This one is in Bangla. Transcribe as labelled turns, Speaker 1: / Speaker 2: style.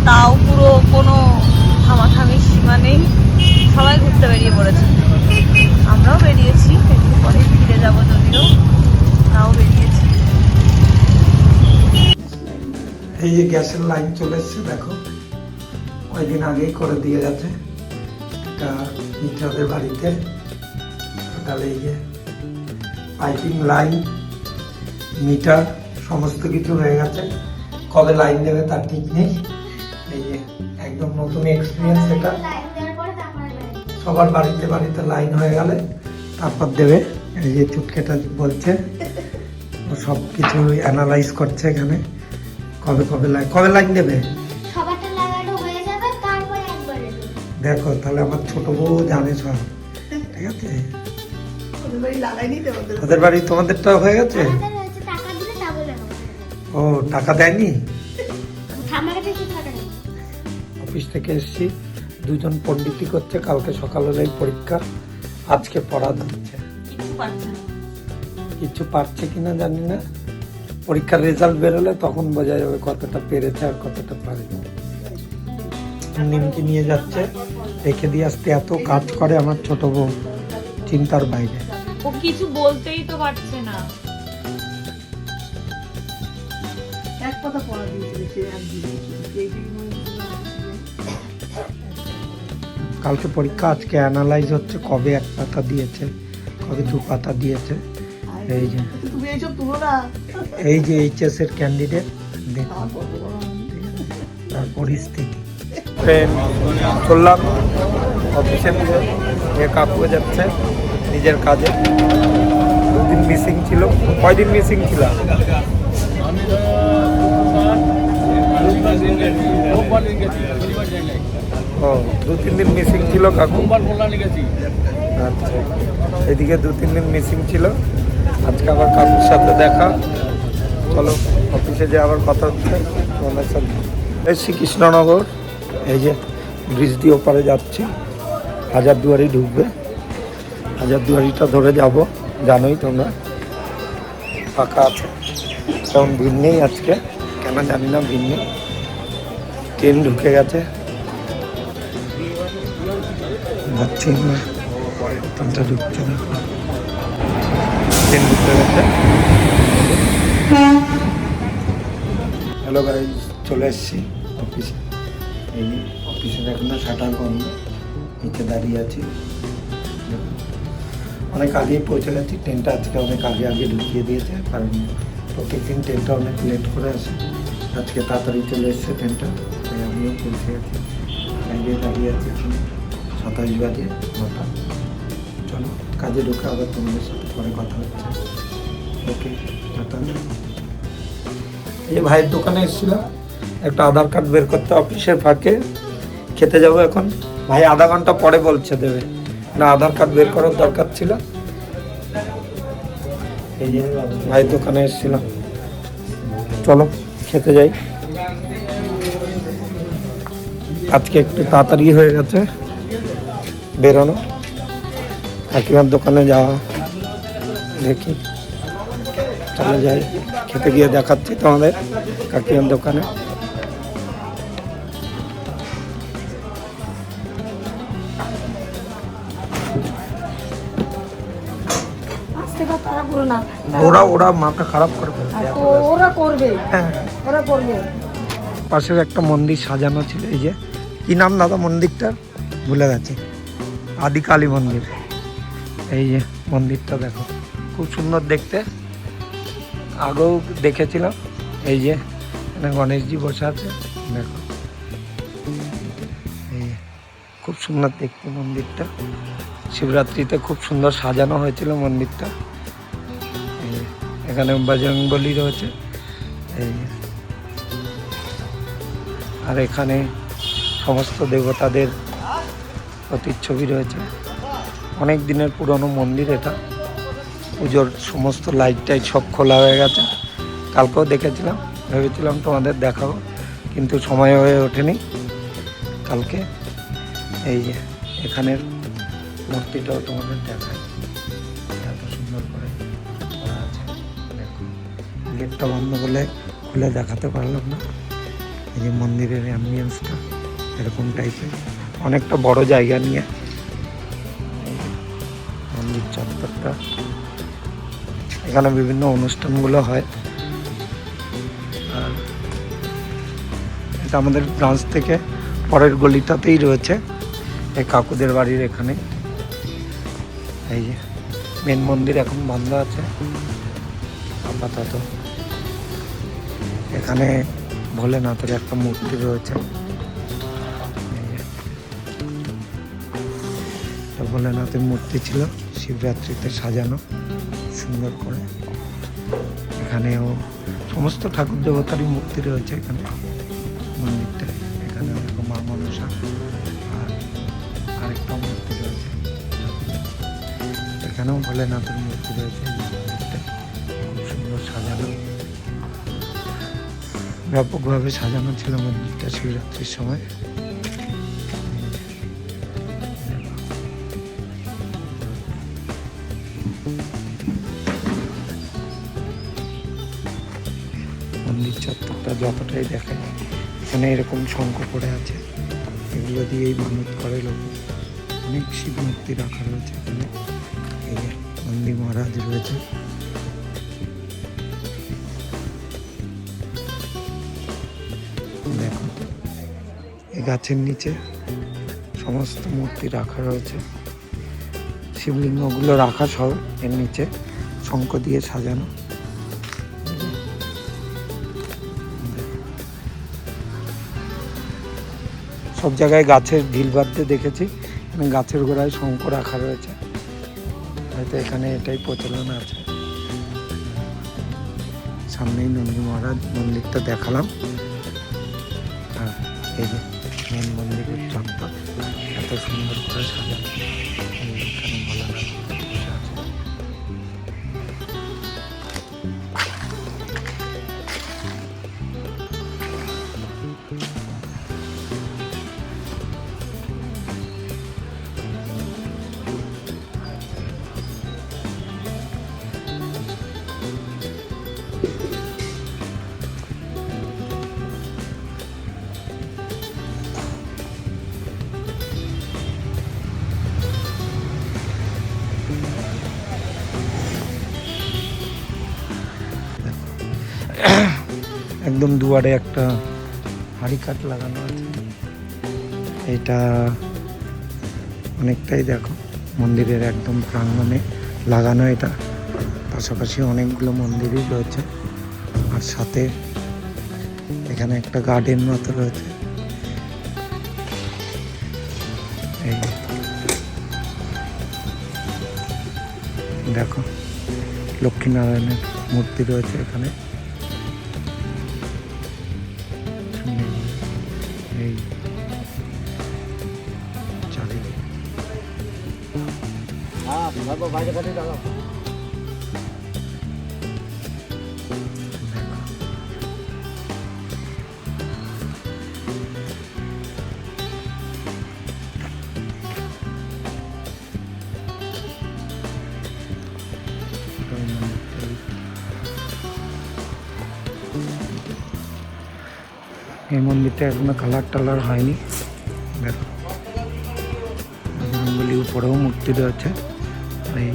Speaker 1: তাও পুরো কোনো থামাথামির সীমা নেই, সবাই ঘুরতে বেরিয়ে পড়েছে। আমরাও বেরিয়েছি, একটু পরে ফিরে যাবো, যদিও তাও বেরিয়েছি।
Speaker 2: এই যে গ্যাসের লাইন চলে এসছে, দেখো কয়েকদিন আগেই করে দিয়ে গেছে এটা মিত্রাদের বাড়িতে। তাহলে এই যে পাইপিং লাইন, মিটার সমস্ত কিছু হয়ে গেছে। কবে লাইন দেবে তার ঠিক নেই। এই যে একদম নতুন এক্সপিরিয়েন্স এটা। সবার বাড়িতে বাড়িতে লাইন হয়ে গেলে তারপর দেবে। এই যে চুটকেটা বলছে, ও সব কিছু অ্যানালাইজ করছে এখানে, কবে লাইন দেবে। দেখো তাহলে আমার ছোট বউ জানে সব, ঠিক আছে। ওদের বাড়ি তোমাদেরটা হয়ে গেছে? ও টাকা দেয়নি? অফিস থেকে এসছি, দুজন পণ্ডিতি করছে, কালকে সকাল হলেই পরীক্ষা, আজকে পড়া দিচ্ছে। কিছু পারছে কিনা জানি না, পরীক্ষার রেজাল্ট বেরোলে তখন বোঝা যাবে কতটা পেরেছে আর কতটা পারেনি। নিমকি নিয়ে যাচ্ছে, রেখে দিয়ে আসতে এত কাজ করে আমার ছোট বউ, চিন্তার বাইরে।
Speaker 1: ও কিছু বলতেই তো পারছে না।
Speaker 3: এক কথা পড়া দিয়েছে,
Speaker 2: কালকে পরীক্ষা, আজকে অ্যানালাইজ হচ্ছে কবে এক পাতা দিয়েছে, কবে দু পাতা দিয়েছে। এই যে এইচএস এর ক্যান্ডিডেট, দেখুন তার পরিস্থিতি। চললাম অফিসের দিকে, কাকু যাচ্ছে নিজের কাজে। দুদিন মিসিং ছিল। কয়দিন মিসিং ছিল? ও 2-3 দিন মিসিং ছিল কাকু। আচ্ছা, এদিকে 2-3 দিন মিসিং ছিল। আজকে আবার কাকুর সাথে দেখা। চলো অফিসে যে আবার কথা হচ্ছে তোমাদের সাথে। এসছি কৃষ্ণনগর, এই যে ব্রিজ দিয়ে ওপারে যাচ্ছি, হাজারদুয়ারি ঢুকবে। হাজারদুয়ারিটা ধরে যাব, জানোই তোমরা, ফাঁকা আছে, তেমন ভিড় নেই আজকে, কেন জানি না ভিড় নেই। ট্রেন ঢুকে গেছে, যাচ্ছি আমরা, ট্রেনটা ঢুকছে না, ট্রেন ঢুকে গেছে। হ্যালো গাইজ, চলে এসছি অফিসে। এই অফিসের এখনো শাটার বন্ধ, নিচে দাঁড়িয়ে আছি। অনেক আগেই পৌঁছে গেছি, ট্রেনটা আজকে অনেক আগে ঢুকিয়ে দিয়েছে, কারণ প্রত্যেকদিন ট্রেনটা অনেক লেট করে আসে। আজকে তাড়াতাড়ি চলে এসছে ট্রেনটা, তাই আমিও পৌঁছে গেছি। আগে দাঁড়িয়ে আছি এখন 27 বাজে 9টা। চলো কাজে ঢুকে আবার তোমাদের সাথে পরে কথা হচ্ছে। ওকে, টাটা। এই ভাইয়ের দোকানে এসেছিলাম, একটা আধার কার্ড বের করতে অফিসের ফাঁকে। খেতে যাবো এখন, ভাই আধা ঘন্টা পরে বলছে দেবে না, আধার কার্ড বের করার দরকার ছিল। এই যে ভাইয়ের দোকানে এসেছিলাম, চলো খেতে যাই। আজকে একটু তাড়াতাড়ি হয়ে গেছে বেরোনো, কাকিমার দোকানে যাওয়া, দেখি চলে যাই। খেতে গিয়ে দেখাচ্ছি তোমাদের কাকিমার দোকানে। ওরা মাথা খারাপ করবে,
Speaker 3: ওরা করবে,
Speaker 2: হ্যাঁ
Speaker 3: ওরা করবে।
Speaker 2: পাশের একটা মন্দির সাজানো ছিল, এই যে কি নাম দাদা মন্দিরটা, ভুলে গেছি, আদি কালী মন্দির। এই যে মন্দিরটা দেখো, খুব সুন্দর দেখতে, আগেও দেখেছিলাম। এই যে এখানে গণেশজি বসে আছে, দেখো, এই খুব সুন্দর দেখতে মন্দিরটা। শিবরাত্রিতে খুব সুন্দর সাজানো হয়েছিল মন্দিরটা। এখানে বজরংবলী রয়েছে, এই আর এখানে সমস্ত দেবতাদের প্রতিচ্ছবি রয়েছে। অনেক দিনের পুরনো মন্দির এটা। পুজোর সমস্ত লাইট টাইট সব খোলা হয়ে গেছে। কালকেও দেখেছিলাম, ভেবেছিলাম তোমাদের দেখাবো, কিন্তু সময় হয়ে ওঠেনি কালকে। এই যে এখানের মূর্তিটাও তোমাদের দেখায়, এত সুন্দর করে করা আছে। দেখো, গেটটা বন্ধ বলে খুলে দেখাতে পারলাম না। এই যে মন্দিরের অ্যাম্বিয়েন্সটা এরকম টাইপের, অনেকটা বড় জায়গা নিয়ে এই যে মন্দির চত্বরটা। এখানে বিভিন্ন অনুষ্ঠানগুলো হয়। আর এটা আমাদের ব্রাঞ্চ থেকে পরের গলিটাতেই রয়েছে, এই কাকুদের বাড়ির এখানে। এই যে মেন মন্দির এখন বন্ধ আছে আপাতত। এখানে ভোলেনাথের একটা মূর্তি রয়েছে। এই যে এটা ভোলেনাথের মূর্তি ছিল, শিবরাত্রিতে সাজানো সুন্দর করে। এখানেও সমস্ত ঠাকুর দেবতারই মূর্তি রয়েছে এখানে মন্দিরটায়। এখানে মা মনসা আর আরেকটা মূর্তি রয়েছে। এখানেও ভোলেনাথের মূর্তি রয়েছে। এই মন্দিরটা খুব সুন্দর সাজানো, ব্যাপকভাবে সাজানো ছিল মন্দিরটা শিবরাত্রির সময়। মন্দির চত্বরটা যতটাই দেখায়, এখানে এরকম শঙ্খ পড়ে আছে, এগুলো দিয়েই মানত করে লোক। অনেক শিব মূর্তি রাখা রয়েছে এখানে। এই যে নন্দী মহারাজ রয়েছে। দেখো এই গাছের নিচে সমস্ত মূর্তি রাখা রয়েছে, শিবলিঙ্গগুলো রাখা সব এর নিচে শঙ্খ দিয়ে সাজানো। সব জায়গায় গাছের ঢিল বাঁধতে দেখেছি, গাছের গোড়ায় শঙ্খ রাখা রয়েছে, হয়তো এখানে এটাই প্রচলন আছে। সামনেই নন্দী মহারাজ মন্দিরটা দেখালাম। হ্যাঁ, এই যে মেন মন্দিরের চত্বর এত সুন্দর করে সাজানো। এখানে ভোলানাথ বসে আছে। একদম দুয়ারে একটা হাঁড়ি কাঠ লাগানো আছে। এটা অনেকটাই দেখো মন্দিরের একদম প্রাঙ্গণে লাগানো এটা। পাশাপাশি অনেকগুলো মন্দিরই রয়েছে, আর সাথে এখানে একটা গার্ডেন মতো রয়েছে। এই দেখো লক্ষ্মীনারায়ণের মূর্তি রয়েছে এখানে। এই চারিদিকে এই মন্দিরটা এখনো কালার টালার হয়নি। দেখো উপরেও মূর্তি রয়েছে। এই